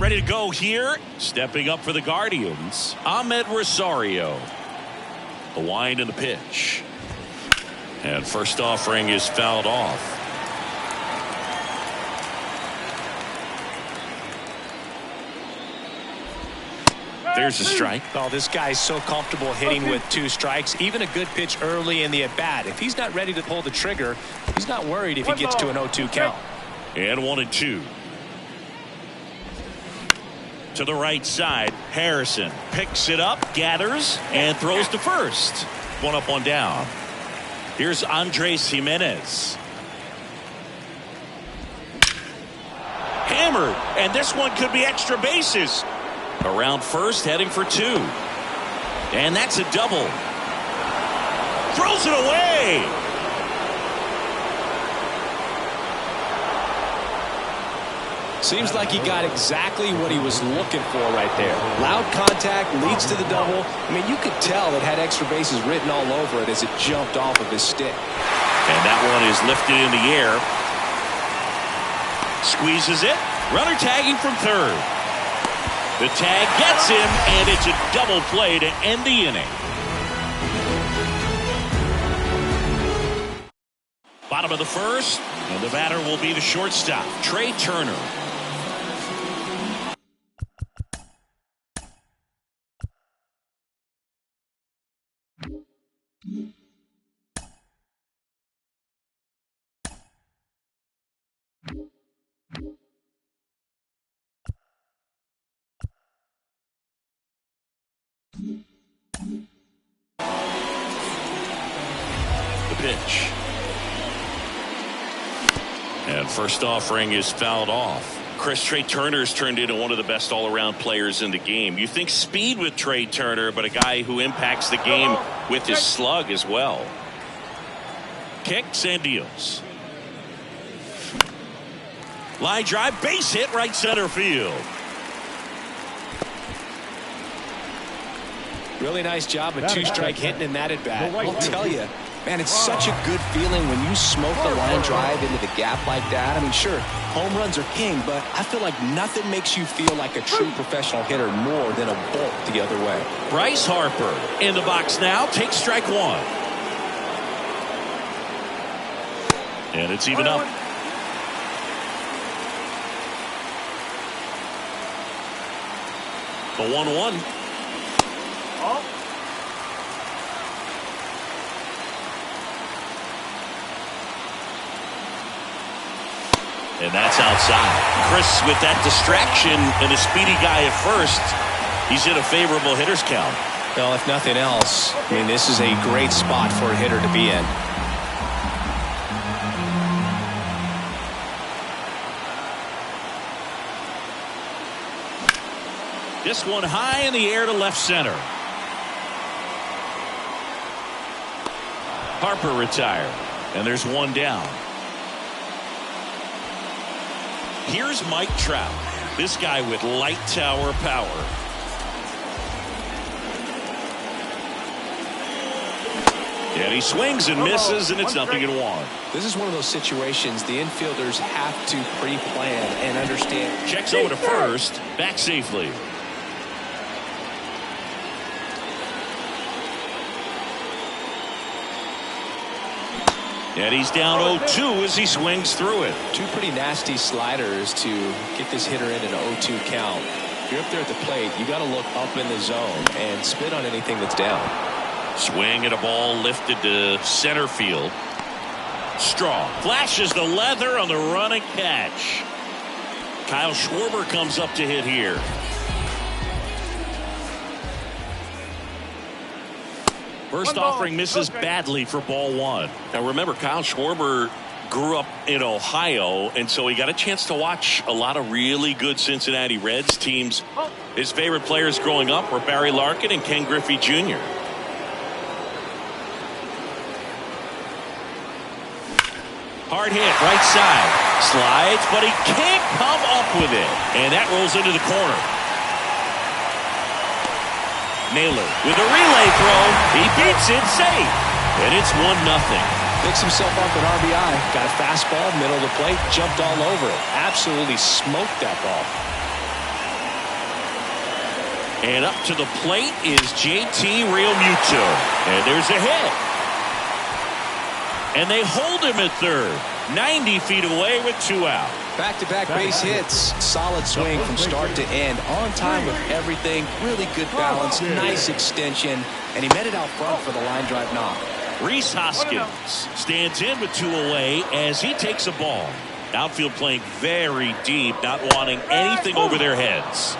ready to go here. Stepping up for the Guardians, Mlbtheshow. The wind and the pitch. And first offering is fouled off. There's a strike. Oh, this guy's so comfortable hitting with 2 strikes. Even a good pitch early in the at-bat. If he's not ready to pull the trigger, he's not worried if he gets to an 0-2 count. And 1-2. To the right side, Harrison picks it up, gathers, and throws to first. 1 up, 1 down. Here's Andres Gimenez. Hammered, and this one could be extra bases. Around first, heading for 2. And that's a double. Throws it away. Seems like he got exactly what he was looking for right there. Loud contact leads to the double. I mean, you could tell it had extra bases written all over it as it jumped off of his stick. And that one is lifted in the air. Squeezes it. Runner tagging from third. The tag gets him, and it's a double play to end the inning. Bottom of the first, and the batter will be the shortstop, Trey Turner. The pitch. And first offering is fouled off. Chris, Trey Turner's turned into one of the best all-around players in the game. You think speed with Trey Turner, but a guy who impacts the game with his slug as well. Kicks and deals. Line drive, base hit, right center field. Really nice job of 2-strike hitting in that at bat. I'll tell you, man, it's such a good feeling when you smoke a line drive into the gap like that. I mean, sure, home runs are king, but I feel like nothing makes you feel like a true professional hitter more than a bolt the other way. Bryce Harper in the box now, takes strike 1. And it's even up. The 1-1. And that's outside. Chris, with that distraction and a speedy guy at first, he's in a favorable hitter's count. Well, if nothing else, I mean, this is a great spot for a hitter to be in. This one high in the air to left center. Harper retired, and there's 1 down. Here's Mike Trout, this guy with light tower power. And he swings and misses, and it's 0-1. This is one of those situations the infielders have to pre-plan and understand. Checks over to first, back safely. And he's down 0-2 as he swings through it. 2 pretty nasty sliders to get this hitter in an 0-2 count. If you're up there at the plate, you got to look up in the zone and spit on anything that's down. Swing at a ball lifted to center field. Strong flashes the leather on the running catch. Kyle Schwarber comes up to hit here. First offering misses badly for ball 1. Now remember, Kyle Schwarber grew up in Ohio, and so he got a chance to watch a lot of really good Cincinnati Reds teams. His favorite players growing up were Barry Larkin and Ken Griffey Jr. Hard hit, right side. Slides, but he can't come up with it. And that rolls into the corner. Naylor with a relay throw. He beats it safe. And it's 1-0. Picks himself off an RBI. Got a fastball, middle of the plate, jumped all over it. Absolutely smoked that ball. And up to the plate is JT Realmuto. And there's a hit. And they hold him at third. 90 feet away with 2 out. Back-to-back base hits. Solid swing from start to end. On time with everything. Really good balance. Nice extension. And he met it out front for the line drive knock. Rhys Hoskins stands in with 2 away as he takes a ball. Outfield playing very deep, not wanting anything over their heads.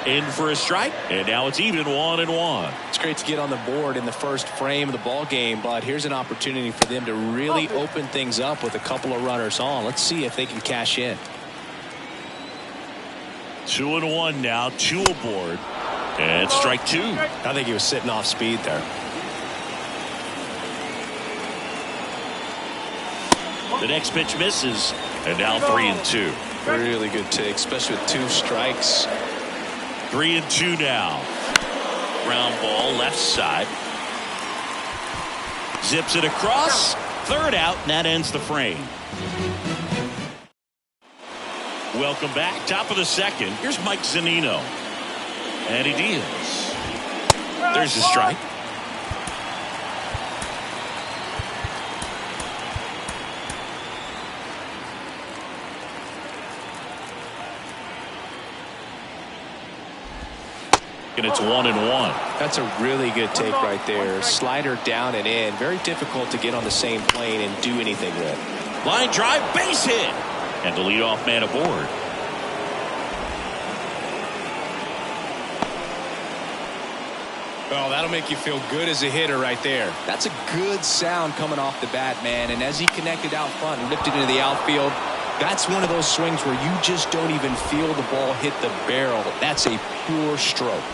In for a strike, and now it's even 1-1. It's great to get on the board in the first frame of the ball game, but here's an opportunity for them to really open things up with a couple of runners on. Let's see if they can cash in. 2-1 now, 2 aboard, and strike 2. I think he was sitting off speed there. The next pitch misses, and now 3-2. Really good take, especially with 2 strikes. 3-2 now. Ground ball left side. Zips it across. Third out, and that ends the frame. Welcome back. Top of the second. Here's Mike Zunino. And he deals. There's a strike. And it's 1-1. That's a really good take right there. Slider down and in. Very difficult to get on the same plane and do anything with. Line drive, base hit. And the leadoff man aboard. Oh, that'll make you feel good as a hitter right there. That's a good sound coming off the bat, man. And as he connected out front and ripped it into the outfield, that's one of those swings where you just don't even feel the ball hit the barrel. That's a pure stroke.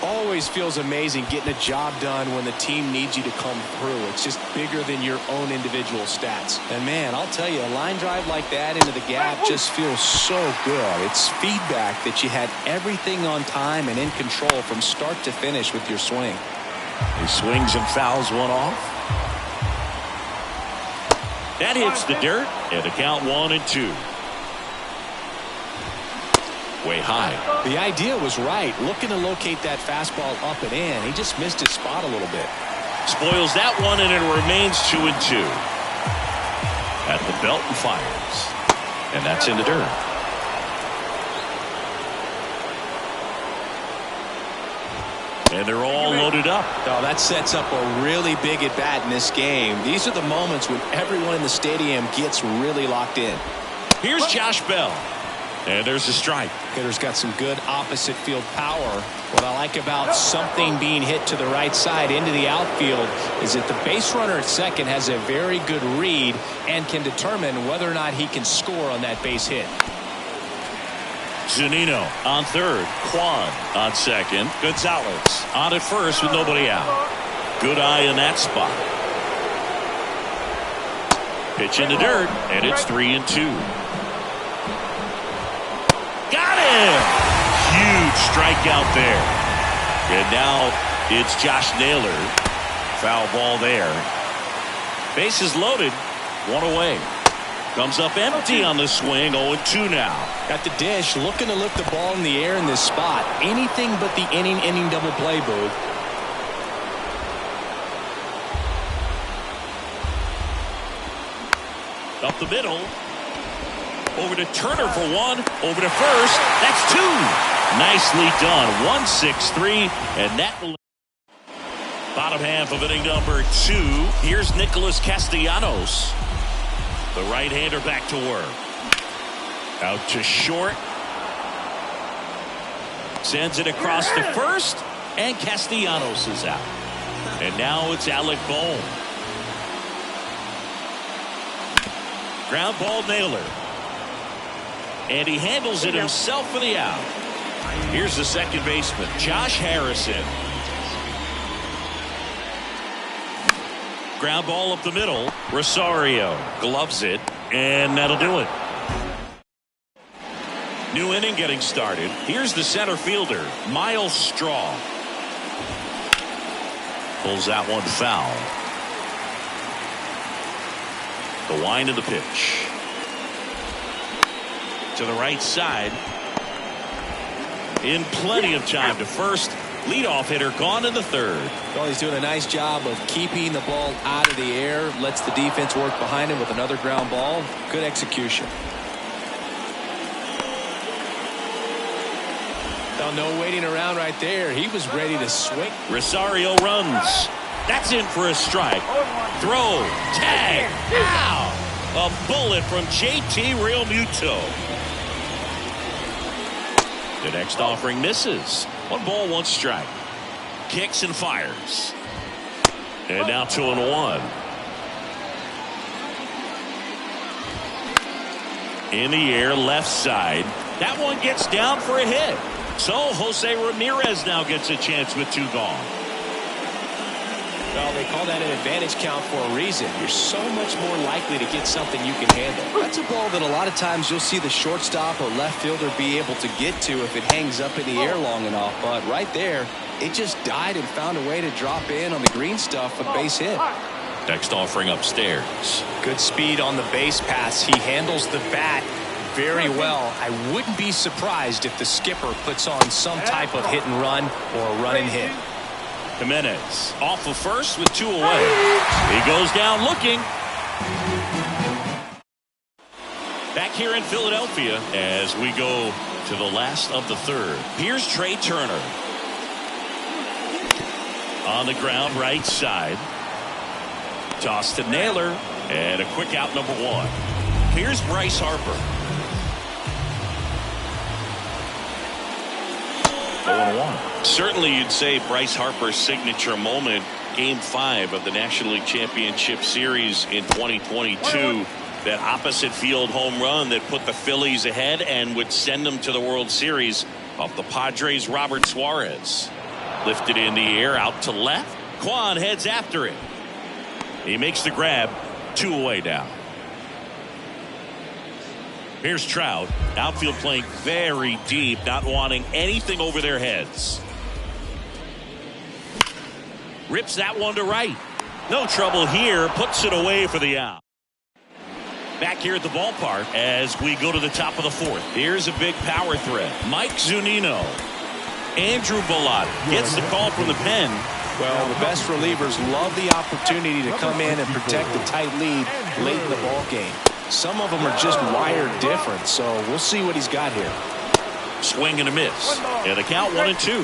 Always feels amazing getting a job done when the team needs you to come through. It's just bigger than your own individual stats. And man, I'll tell you, a line drive like that into the gap just feels so good. It's feedback that you had everything on time and in control from start to finish with your swing. He swings and fouls one off. That hits the dirt, and the count 1-2. Way high. The idea was right. Looking to locate that fastball up and in. He just missed his spot a little bit. Spoils that one, and it remains 2-2. At the belt and fires. And that's in the dirt. And they're all loaded up. Oh, that sets up a really big at bat in this game. These are the moments when everyone in the stadium gets really locked in. Here's Josh Bell. And there's a strike. Hitter's got some good opposite field power. What I like about something being hit to the right side into the outfield is that the base runner at second has a very good read and can determine whether or not he can score on that base hit. Zunino on third. Kwan on second. Gonzalez on at first with nobody out. Good eye in that spot. Pitch in the dirt, and it's 3-2. Got him! Huge strikeout there. And now it's Josh Naylor. Foul ball there. Bases loaded. 1 away. Comes up empty on the swing. 0-2 now. Got the dish, looking to lift the ball in the air in this spot. Anything but the inning double play, Booth. Up the middle. Over to Turner for 1. Over to first. That's 2. Nicely done. 1-6-3. And that will. Bottom half of inning number 2. Here's Nicholas Castellanos. The right-hander back to work. Out to short. Sends it across to first. And Castellanos is out. And now it's Alec Bohm. Ground ball Naylor. And he handles it himself for the out. Here's the second baseman, Josh Harrison. Ground ball up the middle. Rosario gloves it, and that'll do it. New inning getting started. Here's the center fielder, Miles Straw. Pulls that one foul. The wind of the pitch. To the right side. in plenty of time to first. Leadoff hitter gone in the third. Well, he's doing a nice job of keeping the ball out of the air. Lets the defense work behind him with another ground ball. Good execution. Well, no waiting around right there. He was ready to swing. Rosario runs. That's in for a strike. Throw. Tag. Ow! A bullet from JT Realmuto. The next offering misses. 1 ball, 1 strike. Kicks and fires. And now 2-1. In the air, left side. That one gets down for a hit. So Jose Ramirez now gets a chance with 2 gone. Well, they call that an advantage count for a reason. You're so much more likely to get something you can handle. That's a ball that a lot of times you'll see the shortstop or left fielder be able to get to if it hangs up in the air long enough. But right there, it just died and found a way to drop in on the green stuff, a base hit. Next offering upstairs. Good speed on the base pass. He handles the bat very well. I wouldn't be surprised if the skipper puts on some type of hit and run or a run and hit. Jimenez off of first with 2 away. He goes down looking. Back here in Philadelphia as we go to the last of the third. Here's Trey Turner. On the ground, right side. Toss to Naylor. And a quick out, number 1. Here's Bryce Harper. 0-1. Certainly you'd say Bryce Harper's signature moment, Game 5 of the National League Championship Series in 2022. That opposite field home run that put the Phillies ahead and would send them to the World Series off the Padres' Robert Suarez. Lifted in the air out to left. Kwan heads after it. He makes the grab. 2 away now. Here's Trout. Outfield playing very deep, not wanting anything over their heads. Rips that one to right. No trouble here. Puts it away for the out. Back here at the ballpark as we go to the top of the 4th. Here's a big power threat. Mike Zunino. Andrew Bellotti gets the call from the pen. Well, the best relievers love the opportunity to come in and protect a tight lead late in the ball game. Some of them are just wired different, so we'll see what he's got here. Swing and a miss. And the count 1-2.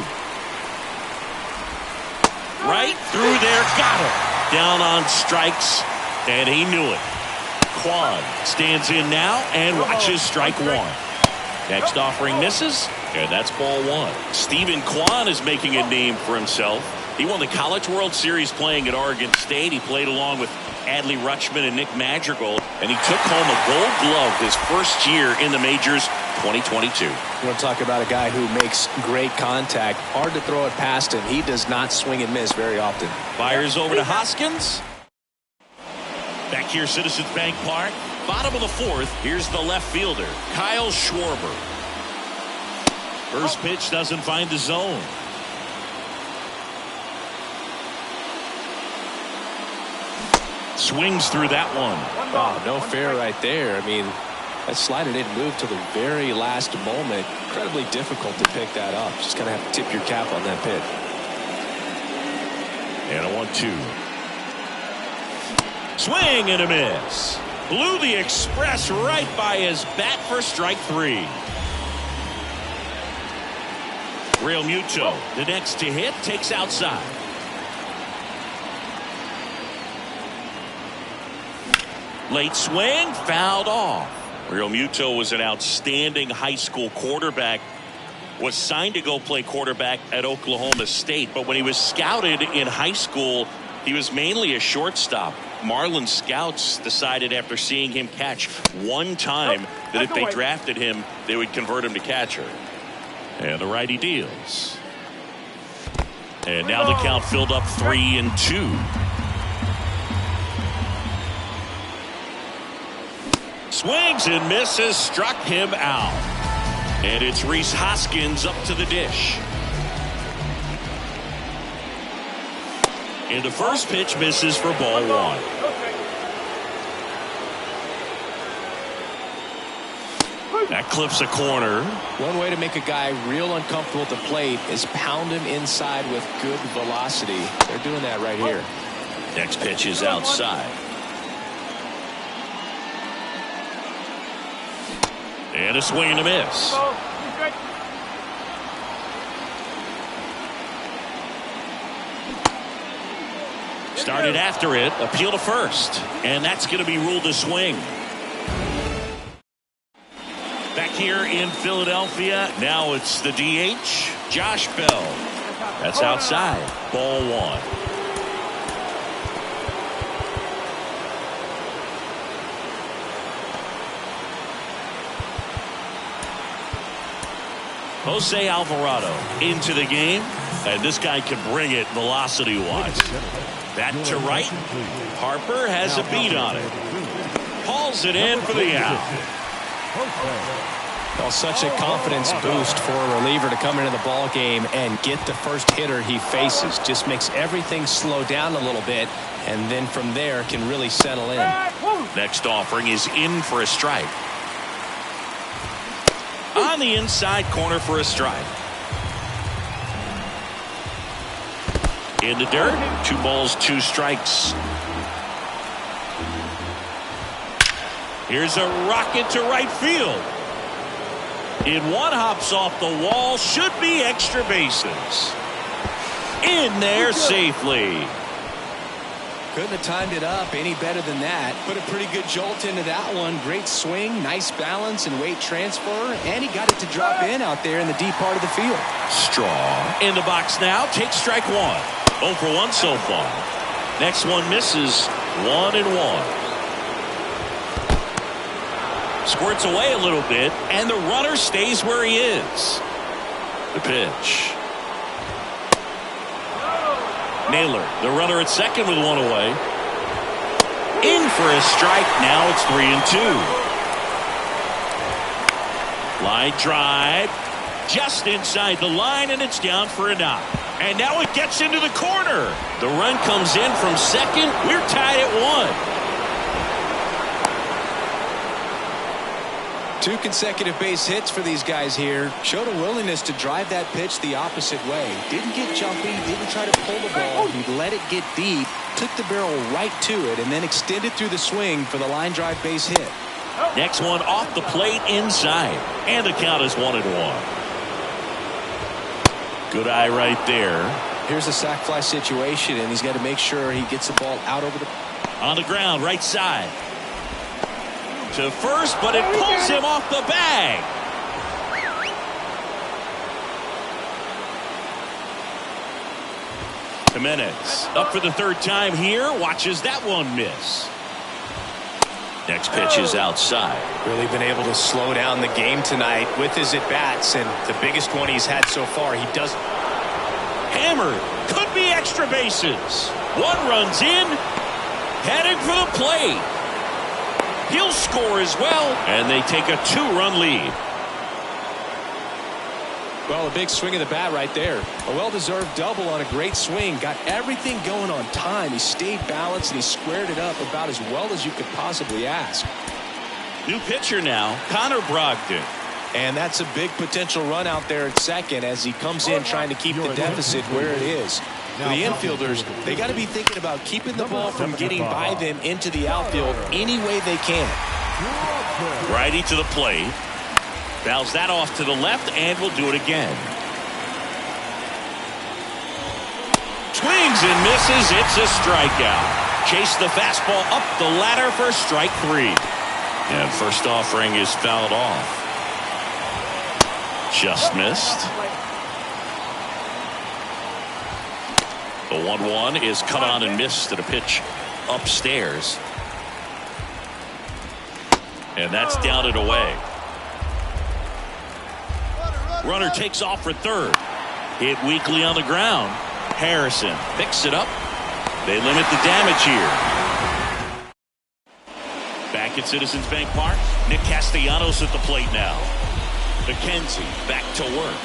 Right through there. Got him. Down on strikes, and he knew it. Kwan stands in now and watches strike 1. Next offering misses, and that's ball 1. Stephen Kwan is making a name for himself. He won the College World Series playing at Oregon State. He played along with Adley Rutschman and Nick Madrigal, and he took home a Gold Glove his first year in the majors, 2022. You want to talk about a guy who makes great contact. Hard to throw it past him. He does not swing and miss very often. Fires over to Hoskins. Back here, Citizens Bank Park. Bottom of the 4th. Here's the left fielder, Kyle Schwarber. First pitch doesn't find the zone. Swings through that one. Oh, no fair right there. I mean, that slider didn't move till the very last moment. Incredibly difficult to pick that up. Just kind of have to tip your cap on that pitch. And a 1-2. Swing and a miss. Blew the express right by his bat for strike 3. Realmuto, the next to hit, takes outside. Late swing, fouled off. Realmuto was an outstanding high school quarterback. Was signed to go play quarterback at Oklahoma State, but when he was scouted in high school, he was mainly a shortstop. Marlin scouts decided after seeing him catch one time that if they drafted him, they would convert him to catcher. And the righty deals. And now the count filled up 3-2. Swings and misses, struck him out. And it's Rhys Hoskins up to the dish. And the first pitch misses for ball 1. That clips a corner. One way to make a guy real uncomfortable at the plate is pound him inside with good velocity. They're doing that right here. Next pitch is outside. And a swing and a miss. Started after it, appeal to first, and that's going to be ruled a swing. Back here in Philadelphia, now it's the DH, Josh Bell. That's outside, ball one. Jose Alvarado into the game, and this guy can bring it velocity-wise. That to right. Harper has a beat on it. Hauls it in for the out. Well, such a confidence boost for a reliever to come into the ball game and get the first hitter he faces. Just makes everything slow down a little bit, and then from there can really settle in. Next offering is in for a strike. On the inside corner for a strike. In the dirt, 2 balls, 2 strikes. Here's a rocket to right field. In one, hops off the wall, should be extra bases. In there safely. Couldn't have timed it up any better than that. Put a pretty good jolt into that one. Great swing, nice balance and weight transfer, and he got it to drop in out there in the deep part of the field. Straw in the box now. Takes strike 1. 0 for 1 so far. Next one misses. 1-1. Squirts away a little bit, and the runner stays where he is. The pitch. Naylor, the runner at second with 1 away. In for a strike. Now it's 3-2. Line drive. Just inside the line, and it's down for a knock. And now it gets into the corner. The run comes in from second. We're tied at 1. 2 consecutive base hits for these guys here. Showed a willingness to drive that pitch the opposite way. Didn't get jumpy, didn't try to pull the ball. He let it get deep, took the barrel right to it, and then extended through the swing for the line drive base hit. Next one off the plate inside. And the count is 1-1. Good eye right there. Here's a sac fly situation, and he's got to make sure he gets the ball out over the... On the ground, right side. To first, but it pulls him off the bag. Jimenez up for the 3rd time here. Watches that one miss. Next pitch is outside. Really been able to slow down the game tonight with his at-bats, and the biggest one he's had so far, he doesn't. Hammered. Could be extra bases. 1 runs in. Heading for the plate. He'll score as well, and they take a 2-run lead. Well, a big swing of the bat right there. A well-deserved double on a great swing. Got everything going on time. He stayed balanced, and he squared it up about as well as you could possibly ask. New pitcher now, Connor Brogdon. And that's a big potential run out there at second as he comes in trying to keep the deficit where it is. For the infielders, they got to be thinking about keeping the ball from getting by them into the outfield any way they can. Righty to the plate. Fouls that off to the left, and will do it again. Swings and misses. It's a strikeout. Chase the fastball up the ladder for strike 3. And first offering is fouled off. Just missed. The 1-1 is cut on and missed at a pitch upstairs. And that's down and away. Runner takes off for third. Hit weakly on the ground. Harrison picks it up. They limit the damage here. Back at Citizens Bank Park, Nick Castellanos at the plate now. McKenzie back to work.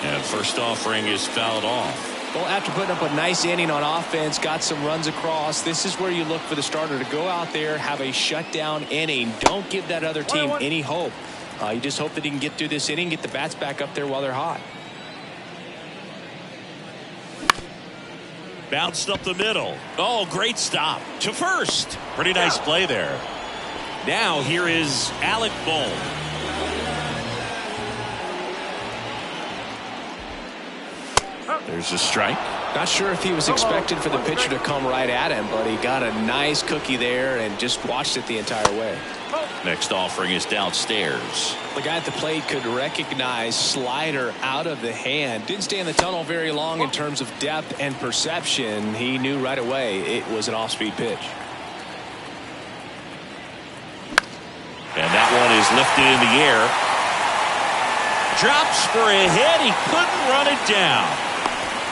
And first offering is fouled off. Well, after putting up a nice inning on offense, got some runs across, this is where you look for the starter to go out there, have a shutdown inning. Don't give that other team any hope. You just hope that he can get through this inning, get the bats back up there while they're hot. Bounced up the middle. Oh, great stop to first. Pretty nice play there. Now here is Alec Bohm. There's a strike. Not sure if he was expected for the pitcher to come right at him, but he got a nice cookie there and just watched it the entire way. Next offering is downstairs. The guy at the plate could recognize slider out of the hand. Didn't stay in the tunnel very long in terms of depth and perception. He knew right away it was an off-speed pitch. And that one is lifted in the air. Drops for a hit. He couldn't run it down.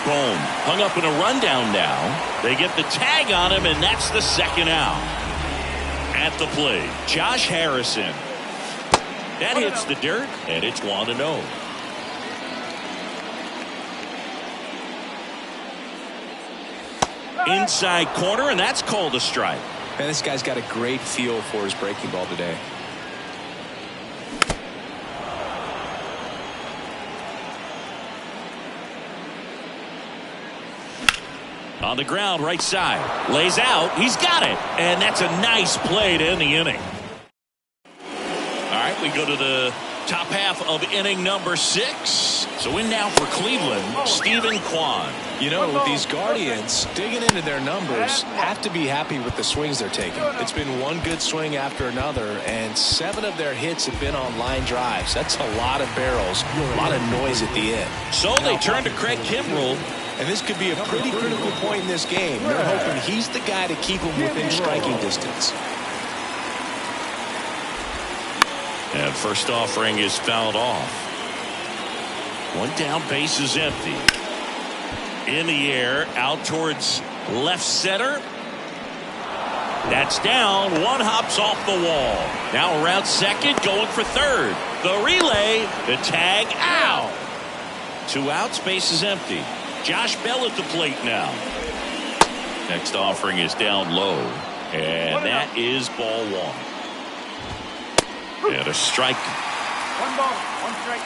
Boom. Hung up in a rundown now. They get the tag on him, and that's the second out. At the plate, Josh Harrison. That hits the dirt, and it's 1-0. Inside corner, and that's called a strike. Man, this guy's got a great feel for his breaking ball today. On the ground, right side. Lays out. He's got it. And that's a nice play to end the inning. All right, we go to the top half of inning number 6. So in now for Cleveland, Stephen Kwan. You know, these Guardians, digging into their numbers, have to be happy with the swings they're taking. It's been one good swing after another, and 7 of their hits have been on line drives. That's a lot of barrels, a lot of noise at the end. So they turn to Craig Kimbrell. And this could be a pretty critical point in this game. They're hoping he's the guy to keep them within striking distance. And first offering is fouled off. One down, base is empty. In the air, out towards left center. That's down. One hops off the wall. Now around second, going for third. The relay, the tag, out. 2 outs, base is empty. Josh Bell at the plate now. Next offering is down low. And that is ball 1. And a strike. 1 ball, 1 strike.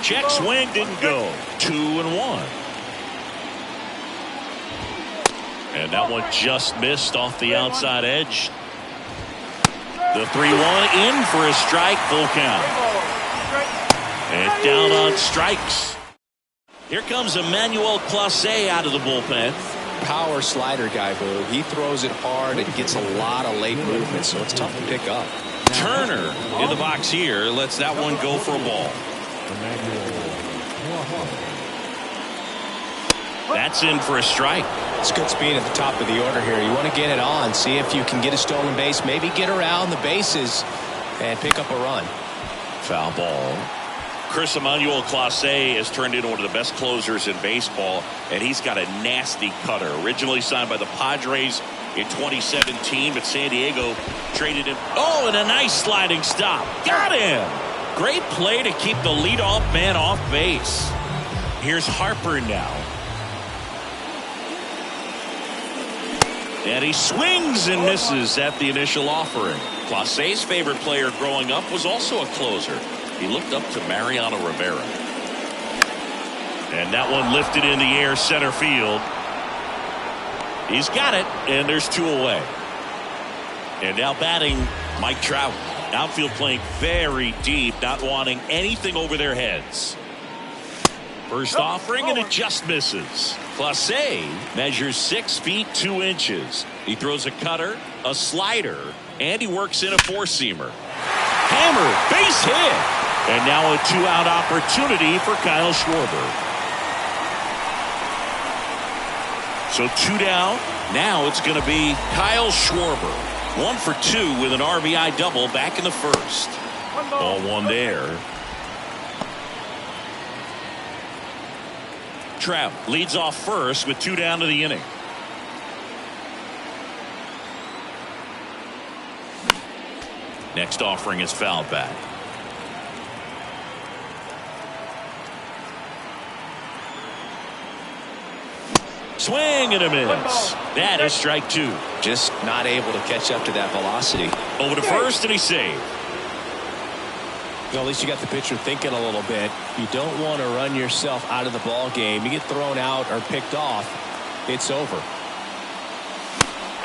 Check swing didn't go. 2-1. And that one just missed off the outside edge. The 3-1 in for a strike, full count. And down on strikes. Here comes Emmanuel Clase out of the bullpen. Power slider guy, Boo. He throws it hard and gets a lot of late movement, so it's tough to pick up. Turner in the box here lets that one go for a ball. That's in for a strike. It's good speed at the top of the order here. You want to get it on, see if you can get a stolen base, maybe get around the bases and pick up a run. Foul ball. Chris Emmanuel Clase has turned into one of the best closers in baseball, and he's got a nasty cutter. Originally signed by the Padres in 2017, but San Diego traded him. Oh, and a nice sliding stop. Got him. Great play to keep the leadoff man off base. Here's Harper now. And he swings and misses at the initial offering. Clase's favorite player growing up was also a closer. He looked up to Mariano Rivera. And that one lifted in the air, center field. He's got it, and there's 2 away. And now batting, Mike Trout. Outfield playing very deep, not wanting anything over their heads. First offering, and it just misses. Clase measures 6 feet 2 inches. He throws a cutter, a slider, and he works in a 4-seamer. Hammer, base hit. And now a 2-out opportunity for Kyle Schwarber. So 2 down. Now it's going to be Kyle Schwarber. 1 for 2 with an RBI double back in the first. Ball 1 there. Trout leads off first with 2 down to the inning. Next offering is fouled back. Swing and a miss. That is strike two. Just not able to catch up to that velocity. Over to first, and he saved. Well, at least you got the pitcher thinking a little bit. You don't want to run yourself out of the ball game. You get thrown out or picked off, it's over.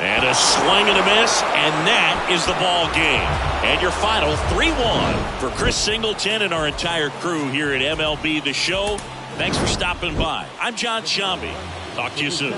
And a swing and a miss, and that is the ball game. And your final 3-1 for Chris Singleton and our entire crew here at MLB The Show. Thanks for stopping by. I'm John Shambi. Talk to you soon.